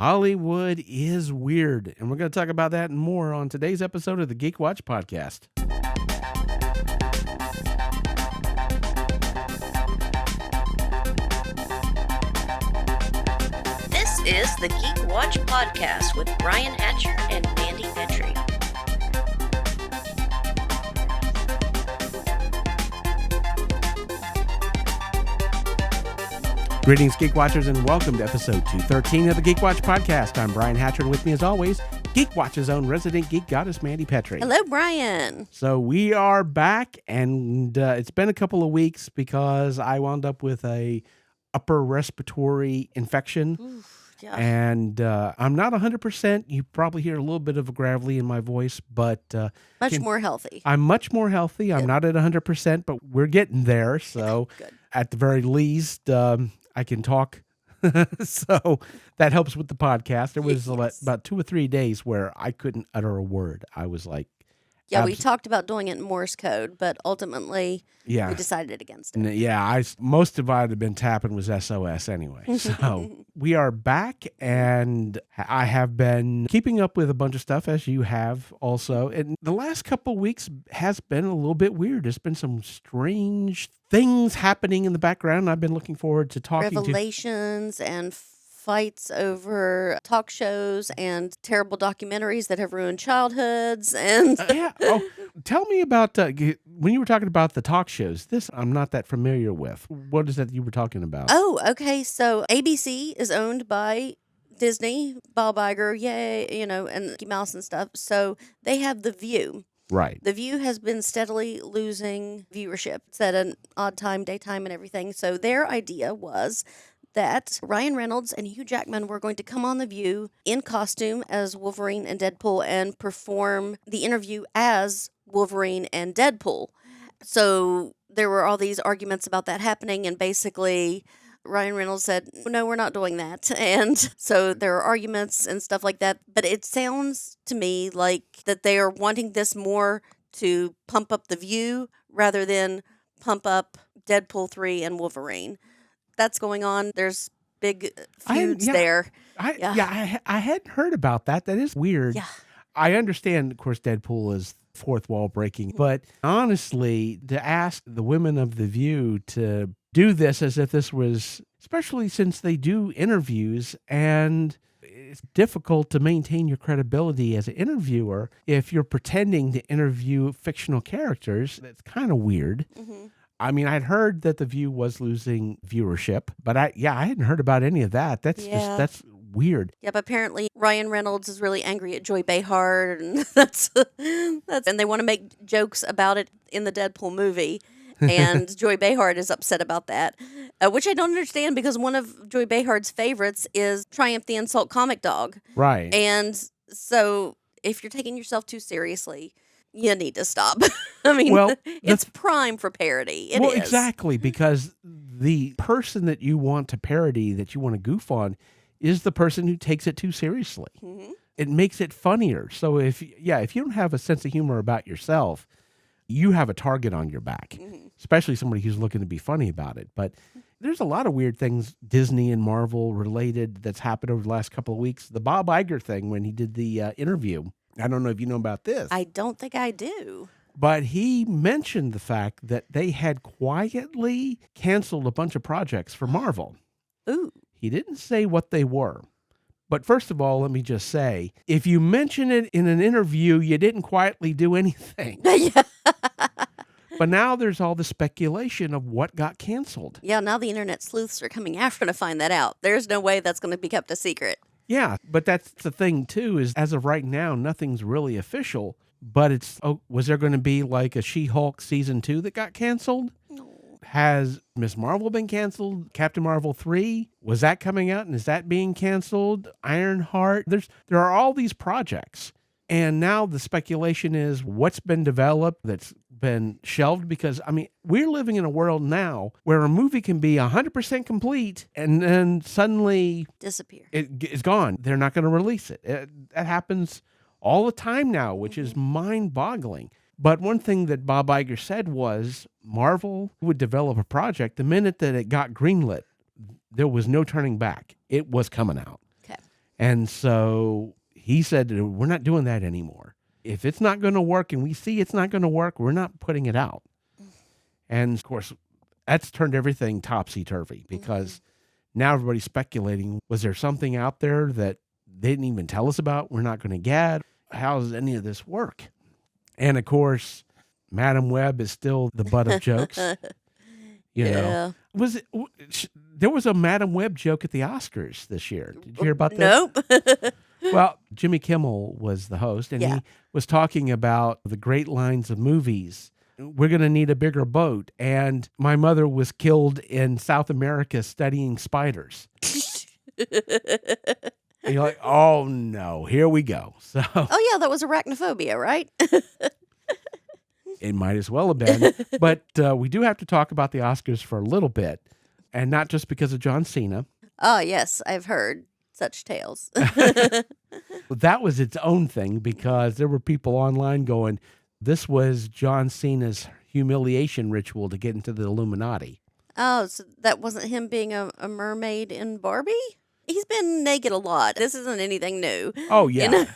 Hollywood is weird, and we're going to talk about that and more on today's episode of the Geek Watch podcast. This is the Geek Watch podcast with Brian Hatcher and Mandy Petrie. Greetings, Geek Watchers, and welcome to episode 213 of the Geek Watch podcast. I'm Brian Hatcher, and with me, as always, Geek Watch's own resident geek goddess, Mandy Petrie. Hello, Brian. So we are back, and it's been a couple of weeks because I wound up with a upper respiratory infection. Oof, yeah. And I'm not 100%. You probably hear a little bit of a gravelly in my voice, but Much more healthy. I'm much more healthy. I'm not at 100%, but we're getting there. So Good. at the very least, I can talk. So that helps with the podcast. There was about 2 or 3 days where I couldn't utter a word. I was like, Yeah, we talked about doing it in Morse code, but ultimately we decided against it. Yeah, most of what I'd have been tapping was SOS anyway. So we are back, and I have been keeping up with a bunch of stuff, as you have also. And the last couple of weeks has been a little bit weird. There's been some strange things happening in the background. I've been looking forward to talking Revelations and fights over talk shows and terrible documentaries that have ruined childhoods. And tell me about when you were talking about the talk shows. This I'm not that familiar with. What is that you were talking about? Oh, okay. So ABC is owned by Disney, Bob Iger, yay, and Mickey Mouse and stuff. So they have The View. Right. The View has been steadily losing viewership. It's at an odd time, daytime, and everything. So their idea was that Ryan Reynolds and Hugh Jackman were going to come on The View in costume as Wolverine and Deadpool and perform the interview as Wolverine and Deadpool. So there were all these arguments about that happening, and basically Ryan Reynolds said, no, we're not doing that. And so there are arguments and stuff like that. But it sounds to me like that they are wanting this more to pump up The View rather than pump up Deadpool 3 and Wolverine. That's going on. There's big feuds there. I hadn't heard about that. That is weird. Yeah. I understand, of course, Deadpool is fourth wall breaking, but honestly, to ask the women of The View to do this as if this was, especially since they do interviews, and it's difficult to maintain your credibility as an interviewer if you're pretending to interview fictional characters. That's kind of weird. Mm-hmm. I mean, I'd heard that The View was losing viewership, but I hadn't heard about any of that. That's weird. Yep, apparently Ryan Reynolds is really angry at Joy Behar, and that's and they want to make jokes about it in the Deadpool movie. And Joy Behar is upset about that, which I don't understand because one of Joy Behar's favorites is Triumph the Insult Comic Dog. Right. And so if you're taking yourself too seriously, you need to stop. I mean, it's prime for parody. It is. Exactly, because the person that you want to parody, that you want to goof on, is the person who takes it too seriously. Mm-hmm. It makes it funnier. So if you don't have a sense of humor about yourself, you have a target on your back, especially somebody who's looking to be funny about it. But there's a lot of weird things, Disney and Marvel related, that's happened over the last couple of weeks. The Bob Iger thing when he did the interview. I don't know if you know about this. I don't think I do. But he mentioned the fact that they had quietly canceled a bunch of projects for Marvel. Ooh. He didn't say what they were. But first of all, let me just say, if you mention it in an interview, you didn't quietly do anything. Yeah. But now there's all the speculation of what got canceled. Yeah, now the internet sleuths are coming after to find that out. There's no way that's going to be kept a secret. Yeah, but that's the thing, too, is as of right now, nothing's really official. But was there going to be like a She-Hulk season 2 that got canceled? No. Has Miss Marvel been canceled? Captain Marvel 3? Was that coming out and is that being canceled? Ironheart? There are all these projects. And now the speculation is what's been developed that's been shelved, because, I mean, we're living in a world now where a movie can be 100% complete and then suddenly disappear. It's gone. They're not going to release it. That happens all the time now, which is mind-boggling. But one thing that Bob Iger said was Marvel would develop a project. The minute that it got greenlit, there was no turning back. It was coming out. Okay. And so he said, we're not doing that anymore. If it's not going to work and we see it's not going to work, we're not putting it out. And of course, that's turned everything topsy-turvy because now everybody's speculating, was there something out there that they didn't even tell us about? We're not going to get. How does any of this work? And of course, Madam Web is still the butt of jokes. You know, there was a Madam Web joke at the Oscars this year. Did you hear about this? Nope. Well, Jimmy Kimmel was the host, and he was talking about the great lines of movies. We're going to need a bigger boat. And my mother was killed in South America studying spiders. And you're like, oh no, here we go. So, oh yeah, that was arachnophobia, right? it might as well have been. But we do have to talk about the Oscars for a little bit, and not just because of John Cena. Oh yes, I've heard such tales. That was its own thing because there were people online going, this was John Cena's humiliation ritual to get into the Illuminati. Oh, so that wasn't him being a mermaid in Barbie? He's been naked a lot. This isn't anything new. Oh, yeah. You know?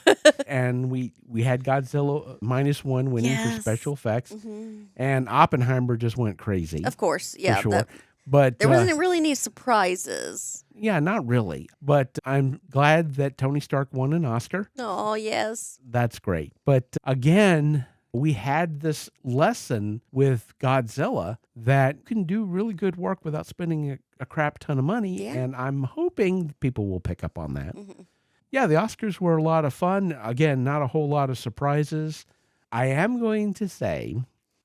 And we had Godzilla -1 winning for special effects. Mm-hmm. And Oppenheimer just went crazy. Of course, yeah. For sure. But there wasn't really any surprises. Yeah, not really. But I'm glad that Tony Stark won an Oscar. Oh, yes. That's great. But again, we had this lesson with Godzilla that can do really good work without spending a crap ton of money. Yeah. And I'm hoping people will pick up on that. Mm-hmm. Yeah, the Oscars were a lot of fun. Again, not a whole lot of surprises. I am going to say,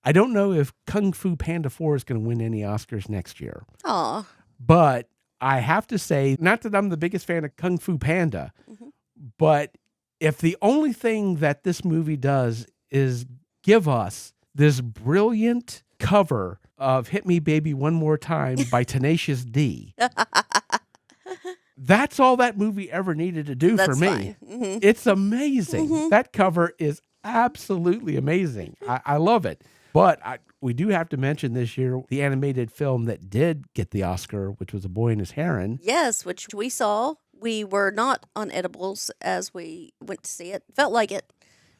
I don't know if Kung Fu Panda 4 is going to win any Oscars next year. Aw. But I have to say, not that I'm the biggest fan of Kung Fu Panda, but if the only thing that this movie does is give us this brilliant cover of Hit Me Baby One More Time by Tenacious D, that's all that movie ever needed to do for me. Mm-hmm. It's amazing. That cover is absolutely amazing. I love it. But we do have to mention this year the animated film that did get the Oscar, which was A Boy and His Heron. Yes, which we saw. We were not on edibles as we went to see it. Felt like it.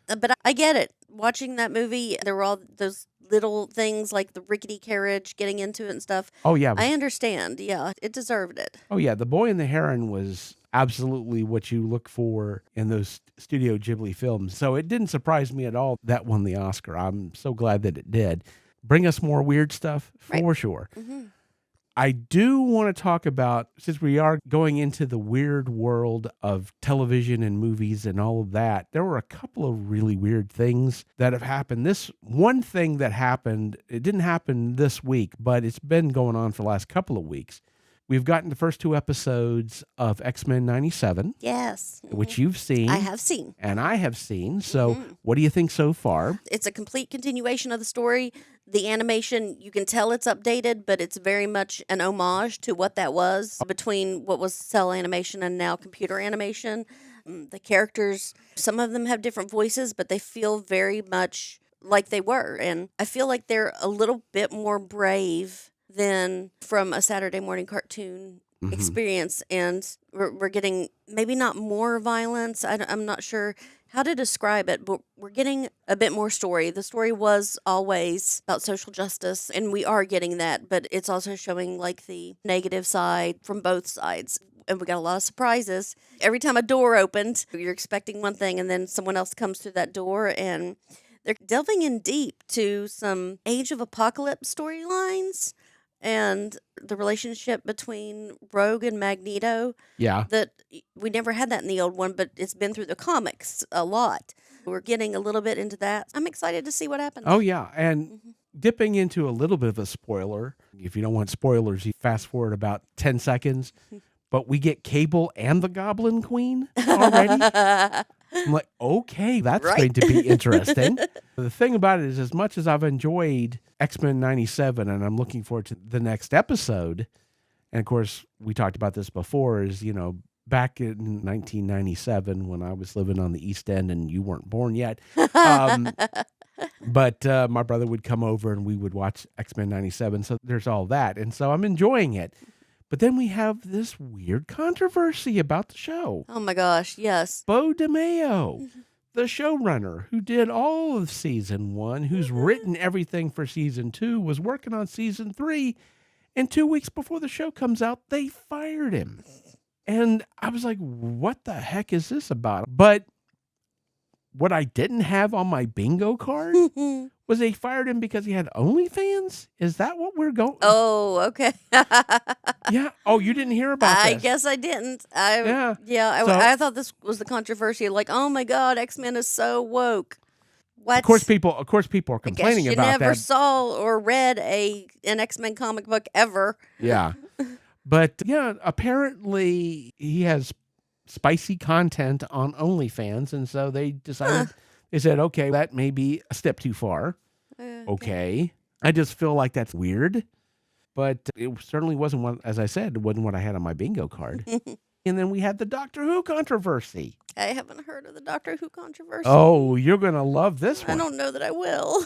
But I get it. Watching that movie, there were all those little things like the rickety carriage, getting into it and stuff. Oh, yeah. I understand. Yeah, it deserved it. Oh, yeah. The Boy and the Heron was absolutely what you look for in those Studio Ghibli films. So it didn't surprise me at all that won the Oscar. I'm so glad that it did. Bring us more weird stuff for sure. Mm-hmm. I do want to talk about, since we are going into the weird world of television and movies and all of that, there were a couple of really weird things that have happened. This one thing that happened, it didn't happen this week, but it's been going on for the last couple of weeks. We've gotten the first 2 episodes of X-Men 97. Yes. Which you've seen. I have seen. And I have seen. So what do you think so far? It's a complete continuation of the story. The animation, you can tell it's updated, but it's very much an homage to what that was between what was cell animation and now computer animation. The characters, some of them have different voices, but they feel very much like they were. And I feel like they're a little bit more brave than from a Saturday morning cartoon experience. And we're getting maybe not more violence. I'm not sure how to describe it, but we're getting a bit more story. The story was always about social justice, and we are getting that, but it's also showing like the negative side from both sides. And we got a lot of surprises. Every time a door opened, you're expecting one thing, and then someone else comes through that door, and they're delving in deep to some Age of Apocalypse storylines and the relationship between Rogue and Magneto. Yeah. That we never had that in the old one, but it's been through the comics a lot. We're getting a little bit into that. I'm excited to see what happens. Oh, yeah. And dipping into a little bit of a spoiler, if you don't want spoilers, you fast forward about 10 seconds. But we get Cable and the Goblin Queen already. I'm like, okay, that's going to be interesting. The thing about it is, as much as I've enjoyed X-Men 97 and I'm looking forward to the next episode, and of course, we talked about this before, is, you know, back in 1997 when I was living on the East End and you weren't born yet. But my brother would come over and we would watch X-Men 97. So there's all that. And so I'm enjoying it. But then we have this weird controversy about the show. Oh my gosh, yes. Bo DeMeo, the showrunner who did all of season 1, who's written everything for season 2, was working on season 3, and 2 weeks before the show comes out, they fired him. And I was like, what the heck is this about? But what I didn't have on my bingo card was they fired him because he had OnlyFans? Is that what we're going? Oh, okay. Yeah. Oh, you didn't hear about I this? guess I didn't. Yeah. So- I thought this was the controversy. Like, oh my God, X-Men is so woke. What? Of course, people are I guess complaining you about never that. saw or read an X-Men comic book ever. Yeah. But yeah, apparently he has spicy content on OnlyFans, and so they decided, they said, okay, that may be a step too far. Okay. I just feel like that's weird, but it certainly wasn't one, as I said, it wasn't what I had on my bingo card. And then we had the Doctor Who controversy. I haven't heard of the Doctor Who controversy. Oh, you're going to love this I one. don't know that I will.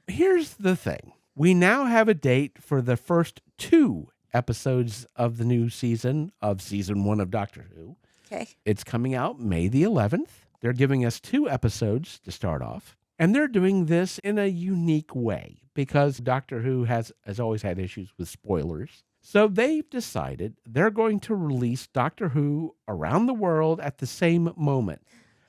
Here's the thing. We now have a date for the first 2 episodes of the new season of season 1 of Doctor Who. Okay. It's coming out May the 11th. They're giving us 2 episodes to start off. And they're doing this in a unique way because Doctor Who has always had issues with spoilers. So they've decided they're going to release Doctor Who around the world at the same moment.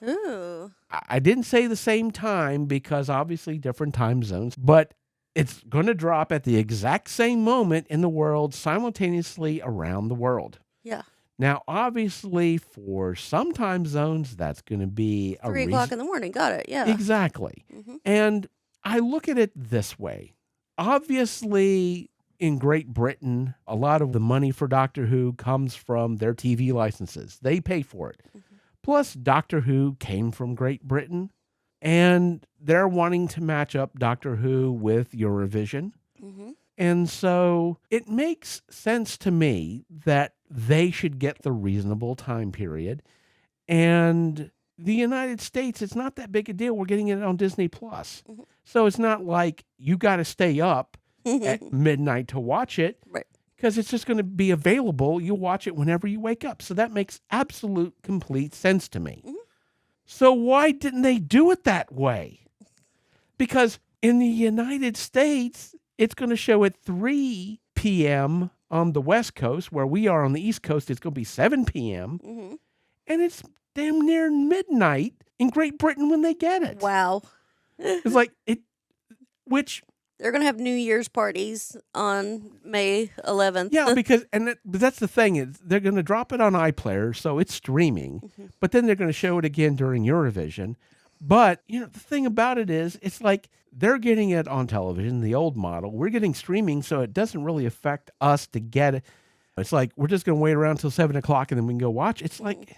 Ooh. I didn't say the same time because obviously different time zones, but it's going to drop at the exact same moment in the world simultaneously around the world. Yeah. Now, obviously, for some time zones, that's going to be 3 o'clock in the morning. Got it. Yeah. Exactly. Mhm. And I look at it this way. Obviously, in Great Britain, a lot of the money for Doctor Who comes from their TV licenses. They pay for it. Plus, Doctor Who came from Great Britain, and they're wanting to match up Doctor Who with Eurovision. Mm-hmm. And so it makes sense to me that they should get the reasonable time period. And the United States, it's not that big a deal. We're getting it on Disney Plus. Mhm. So it's not like you got to stay up at midnight to watch it. Right. Because it's just going to be available. You watch it whenever you wake up. So that makes absolute complete sense to me. Mhm. So why didn't they do it that way? Because in the United States, it's going to show at 3 p.m. on the West Coast, where we are on the East Coast. It's going to be 7 p.m. Mm-hmm. And it's damn near midnight in Great Britain when they get it. Wow. It's like it, which They're going to have New Year's parties on May 11th. yeah, but that's the thing is they're going to drop it on iPlayer, so it's streaming. Mhm. But then they're going to show it again during Eurovision. But you know the thing about it is, it's like they're getting it on television, the old model. We're getting streaming, so it doesn't really affect us to get it. It's like we're just going to wait around till 7 o'clock and then we can go watch. It's like.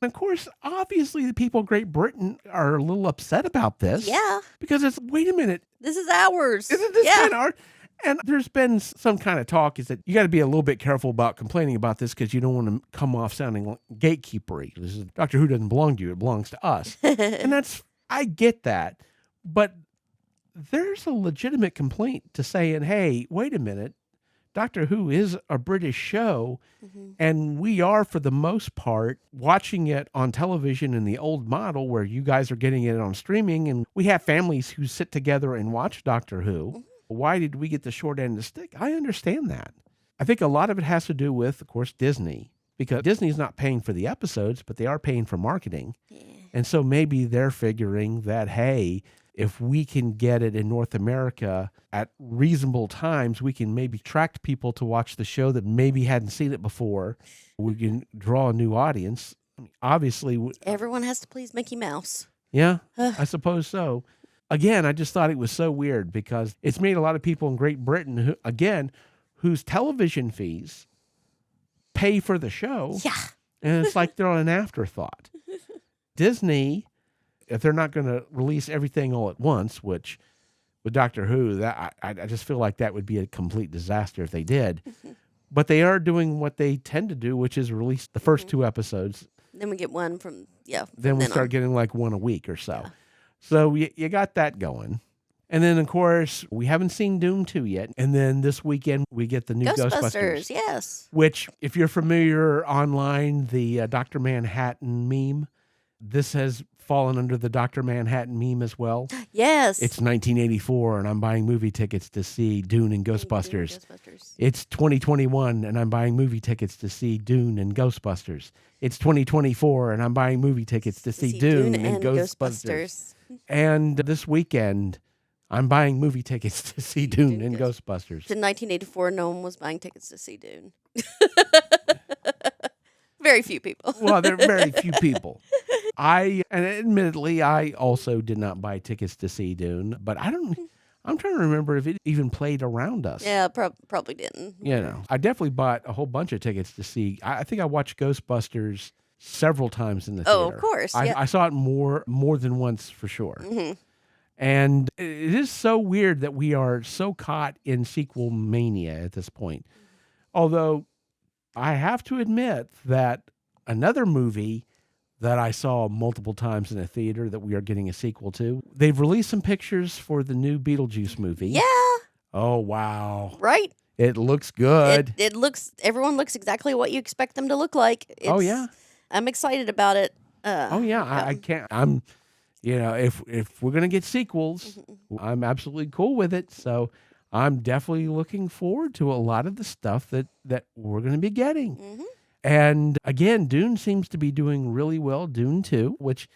And of course, obviously, the people of Great Britain are a little upset about this. Yeah. Because it's, wait a minute, This is ours. isn't this yeah. kind of art? And there's been some kind of talk is that you got to be a little bit careful about complaining about this because you don't want to come off sounding like gatekeepery. This is Doctor Who doesn't belong to you, it belongs to us. And I get that. But there's a legitimate complaint to saying, hey, wait a minute. Doctor Who is a British show, and we are, for the most part, watching it on television in the old model where you guys are getting it on streaming, and we have families who sit together and watch Doctor Who. Why did we get the short end of the stick? I understand that. I think a lot of it has to do with, of course, Disney, because Disney's not paying for the episodes, but they are paying for marketing. Yeah. And so maybe they're figuring that, hey, if we can get it in North America at reasonable times, we can maybe attract people to watch the show that maybe hadn't seen it before. We can draw a new audience. I mean, obviously, Everyone has to please Mickey Mouse. yeah, I suppose so. Again, I just thought it was so weird because it's made a lot of people in Great Britain, who, again, whose television fees pay for the show. Yeah. And it's like they're an afterthought. Disney, if they're not going to release everything all at once, which with Doctor Who, that I just feel like that would be a complete disaster if they did. But they are doing what they tend to do, which is release the first 2 episodes. Then we get one from Then we start on. getting like one a week or so. Yeah. So you got that going. And then, of course, we haven't seen Dune 2 yet. And then this weekend, we get the new Ghostbusters. Yes. Which, if you're familiar online, the Dr. Manhattan meme, this has fallen under the Dr. Manhattan meme as well. Yes. It's 1984, and I'm buying movie tickets to see Dune and Ghostbusters. It's 2021, and I'm buying movie tickets to see Dune and Ghostbusters. It's 2024, and I'm buying movie tickets to see Dune and Ghostbusters. And this weekend, I'm buying movie tickets to see Dune and Ghostbusters. In 1984, no one was buying tickets to see Dune. Very few people. Well, there are very few people. And admittedly, I also did not buy tickets to see Dune, but I'm trying to remember if it even played around us. Yeah, probably didn't. I definitely bought a whole bunch of tickets to see. I think I watched Ghostbusters several times in the theater. Oh, of course. I saw it more than once for sure. Mm-hmm. And it is so weird that we are so caught in sequel mania at this point. Although I have to admit that another movie that I saw multiple times in a theater that we are getting a sequel to, they've released some pictures for the new Beetlejuice movie. Yeah. Oh, wow. Right? It looks good. Everyone looks exactly what you expect them to look like. Oh, yeah. I'm excited about it. I can't. If we're going to get sequels, I'm absolutely cool with it. So I'm definitely looking forward to a lot of the stuff that we're going to be getting. Mm-hmm. And again, Dune seems to be doing really well. Dune 2, which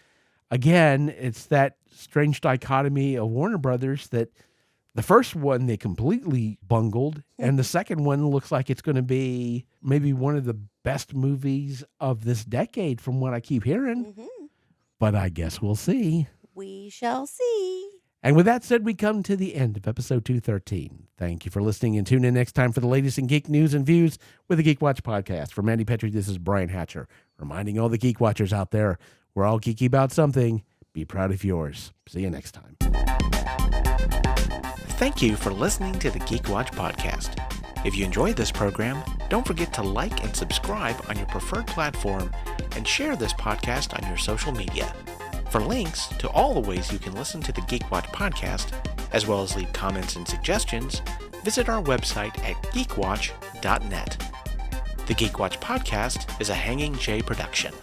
again, it's that strange dichotomy of Warner Brothers that the first one they completely bungled, and the second one looks like it's going to be maybe one of the best movies of this decade from what I keep hearing. Mm-hmm. But I guess we'll see. We shall see. And with that said, we come to the end of episode 213. Thank you for listening, and tune in next time for the latest in geek news and views with the Geek Watch podcast. For Mandy Petrie, this is Brian Hatcher, reminding all the Geek Watchers out there, we're all geeky about something. Be proud of yours. See you next time. Thank you for listening to the Geek Watch podcast. If you enjoyed this program, don't forget to like and subscribe on your preferred platform and share this podcast on your social media. For links to all the ways you can listen to the Geek Watch podcast, as well as leave comments and suggestions, visit our website at geekwatch.net. The Geek Watch podcast is a Hanging J production.